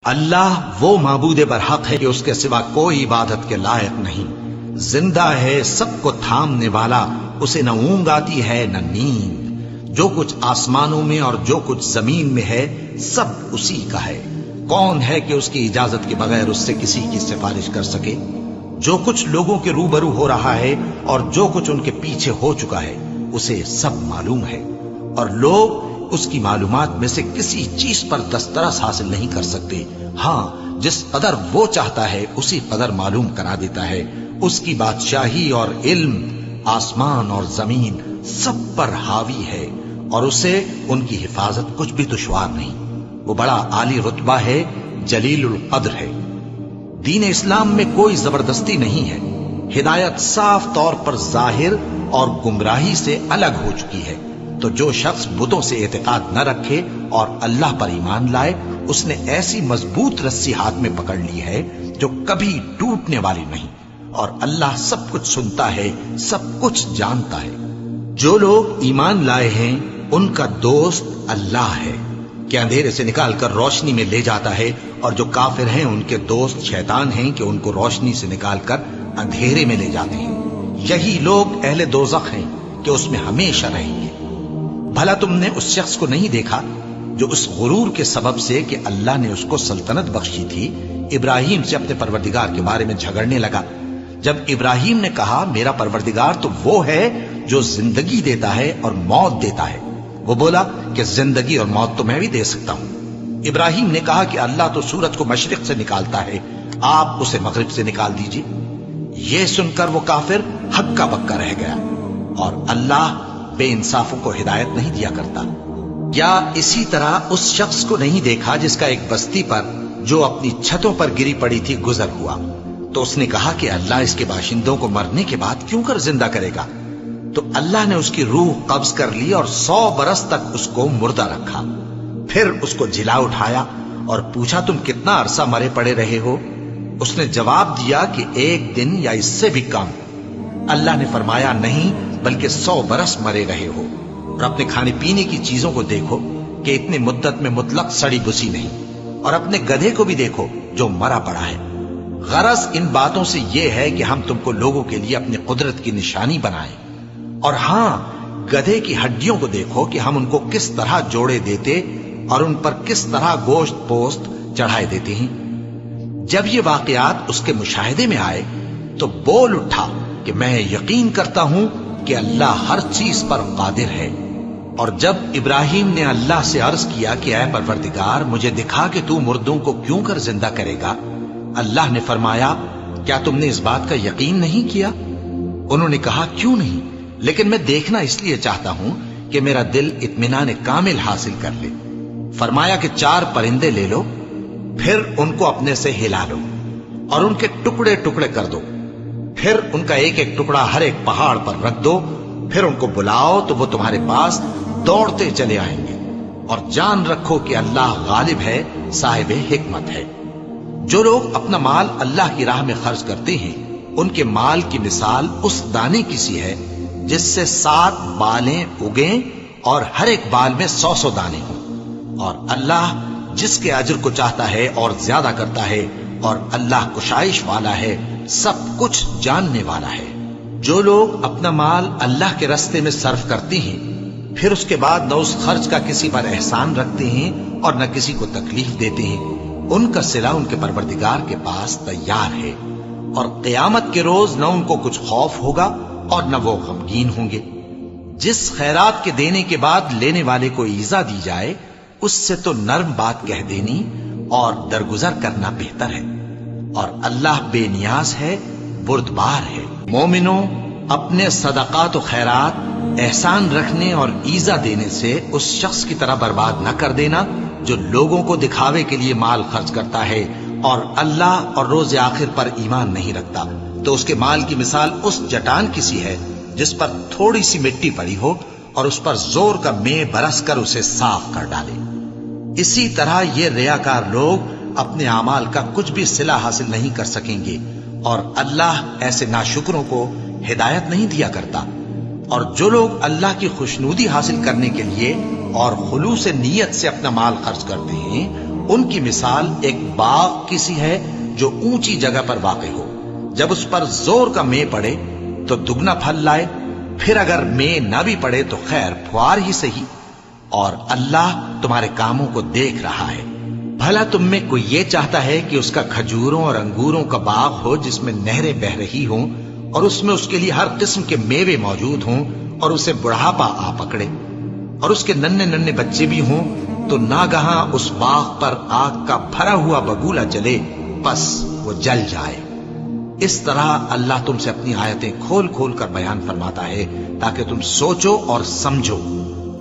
اللہ وہ معبود برحق ہے کہ اس کے سوا کوئی عبادت کے لائق نہیں، زندہ ہے، سب کو تھامنے والا، اسے نہ اونگ آتی ہے نہ نیند، جو کچھ آسمانوں میں اور جو کچھ زمین میں ہے سب اسی کا ہے، کون ہے کہ اس کی اجازت کے بغیر اس سے کسی کی سفارش کر سکے؟ جو کچھ لوگوں کے روبرو ہو رہا ہے اور جو کچھ ان کے پیچھے ہو چکا ہے اسے سب معلوم ہے، اور لوگ اس کی معلومات میں سے کسی چیز پر دسترس حاصل نہیں کر سکتے، ہاں جس قدر وہ چاہتا ہے اسی قدر معلوم کرا دیتا ہے۔ اس کی بادشاہی اور علم آسمان اور زمین سب پر حاوی ہے، اور اسے ان کی حفاظت کچھ بھی دشوار نہیں، وہ بڑا عالی رتبہ ہے، جلیل القدر ہے۔ دین اسلام میں کوئی زبردستی نہیں ہے، ہدایت صاف طور پر ظاہر اور گمراہی سے الگ ہو چکی ہے، تو جو شخص بتوں سے اعتقاد نہ رکھے اور اللہ پر ایمان لائے، اس نے ایسی مضبوط رسی ہاتھ میں پکڑ لی ہے جو کبھی ٹوٹنے والی نہیں، اور اللہ سب کچھ سنتا ہے، سب کچھ جانتا ہے۔ جو لوگ ایمان لائے ہیں ان کا دوست اللہ ہے کہ اندھیرے سے نکال کر روشنی میں لے جاتا ہے، اور جو کافر ہیں ان کے دوست شیطان ہیں کہ ان کو روشنی سے نکال کر اندھیرے میں لے جاتے ہیں۔ یہی لوگ اہل دوزخ ہیں کہ اس میں ہمیشہ رہیں گے۔ بھلا تم نے اس شخص کو نہیں دیکھا جو اس غرور کے سبب سے کہ اللہ نے اس کو سلطنت بخشی تھی، ابراہیم سے اپنے پروردگار کے بارے میں جھگڑنے لگا؟ جب ابراہیم نے کہا میرا پروردگار تو وہ ہے جو زندگی دیتا ہے اور موت دیتا ہے، وہ بولا کہ زندگی اور موت تو میں بھی دے سکتا ہوں۔ ابراہیم نے کہا کہ اللہ تو سورج کو مشرق سے نکالتا ہے، آپ اسے مغرب سے نکال دیجیے۔ یہ سن کر وہ کافر ہکا بکا رہ گیا، اور اللہ بے انصافوں کو ہدایت نہیں دیا کرتا۔ کیا اسی طرح اس شخص کو نہیں دیکھا جس کا ایک بستی پر جو اپنی چھتوں پر گری پڑی تھی گزر ہوا، تو اس نے کہا کہ اللہ اس کے باشندوں کو مرنے کے بعد کیوں کر زندہ کرے گا؟ تو اللہ نے اس کی روح قبض کر لی اور 100 برس تک اس کو مردہ رکھا، پھر اس کو جلا اٹھایا اور پوچھا تم کتنا عرصہ مرے پڑے رہے ہو؟ اس نے جواب دیا کہ 1 دن یا اس سے بھی کم۔ اللہ نے فرمایا نہیں بلکہ 100 برس مرے رہے ہو، اور اپنے کھانے پینے کی چیزوں کو دیکھو کہ اتنی مدت میں مطلق سڑی بسی نہیں، اور اپنے گدھے کو بھی دیکھو جو مرا پڑا ہے۔ غرض ان باتوں سے یہ ہے کہ ہم تم کو لوگوں کے لیے اپنی قدرت کی نشانی بنائیں، اور ہاں گدھے کی ہڈیوں کو دیکھو کہ ہم ان کو کس طرح جوڑے دیتے اور ان پر کس طرح گوشت پوست چڑھائے دیتے ہیں۔ جب یہ واقعات اس کے مشاہدے میں آئے تو بول اٹھا کہ میں یقین کرتا ہوں کہ اللہ ہر چیز پر قادر ہے۔ اور جب ابراہیم نے اللہ سے عرض کیا کہ اے پروردگار مجھے دکھا کہ تو مردوں کو کیوں کر زندہ کرے گا، اللہ نے فرمایا کیا تم نے اس بات کا یقین نہیں کیا؟ انہوں نے کہا کیوں نہیں، لیکن میں دیکھنا اس لیے چاہتا ہوں کہ میرا دل اطمینان کامل حاصل کر لے۔ فرمایا کہ 4 پرندے لے لو، پھر ان کو اپنے سے ہلا لو اور ان کے ٹکڑے ٹکڑے کر دو، پھر ان کا ایک ایک ٹکڑا ہر ایک پہاڑ پر رکھ دو، پھر ان کو بلاؤ تو وہ تمہارے پاس دوڑتے چلے آئیں گے، اور جان رکھو کہ اللہ غالب ہے، صاحب حکمت ہے۔ جو لوگ اپنا مال اللہ کی راہ میں خرچ کرتے ہیں ان کے مال کی مثال اس دانے کی سی ہے جس سے 7 بالیں اگیں اور ہر ایک بال میں 100 دانے ہوں، اور اللہ جس کے اجر کو چاہتا ہے اور زیادہ کرتا ہے، اور اللہ کشائش والا ہے، سب کچھ جاننے والا ہے۔ جو لوگ اپنا مال اللہ کے راستے میں صرف کرتے ہیں پھر اس کے بعد نہ اس خرچ کا کسی پر احسان رکھتے ہیں اور نہ کسی کو تکلیف دیتے ہیں، ان کا صلہ ان کے پروردگار کے پاس تیار ہے، اور قیامت کے روز نہ ان کو کچھ خوف ہوگا اور نہ وہ غمگین ہوں گے۔ جس خیرات کے دینے کے بعد لینے والے کو ایذا دی جائے اس سے تو نرم بات کہہ دینی اور درگزر کرنا بہتر ہے، اور اللہ بے نیاز ہے، بردبار ہے۔ مومنوں، اپنے صدقات و خیرات احسان رکھنے اور ایذا دینے سے اس شخص کی طرح برباد نہ کر دینا جو لوگوں کو دکھاوے کے لیے مال خرچ کرتا ہے اور اللہ اور روز آخر پر ایمان نہیں رکھتا، تو اس کے مال کی مثال اس چٹان کی سی ہے جس پر تھوڑی سی مٹی پڑی ہو اور اس پر زور کا مے برس کر اسے صاف کر ڈالے۔ اسی طرح یہ ریاکار لوگ اپنے اعمال کا کچھ بھی صلہ حاصل نہیں کر سکیں گے، اور اللہ ایسے ناشکروں کو ہدایت نہیں دیا کرتا۔ اور جو لوگ اللہ کی خوشنودی حاصل کرنے کے لیے اور خلوص نیت سے اپنا مال خرچ کرتے ہیں ان کی مثال ایک باغ کی سی ہے جو اونچی جگہ پر واقع ہو، جب اس پر زور کا مے پڑے تو دگنا پھل لائے، پھر اگر مے نہ بھی پڑے تو خیر پھوار ہی صحیح، اور اللہ تمہارے کاموں کو دیکھ رہا ہے۔ بھلا تم میں کوئی یہ چاہتا ہے کہ اس کا کھجوروں اور انگوروں کا باغ ہو جس میں نہریں بہ رہی ہوں اور اس میں اس کے لیے ہر قسم کے میوے موجود ہوں، اور اسے بڑھاپا آ پکڑے اور اس کے ننھے ننھے بچے بھی ہوں، تو ناگہاں اس باغ پر آگ کا بھرا ہوا بگولا چلے، پس وہ جل جائے۔ اس طرح اللہ تم سے اپنی آیتیں کھول کھول کر بیان فرماتا ہے تاکہ تم سوچو اور سمجھو۔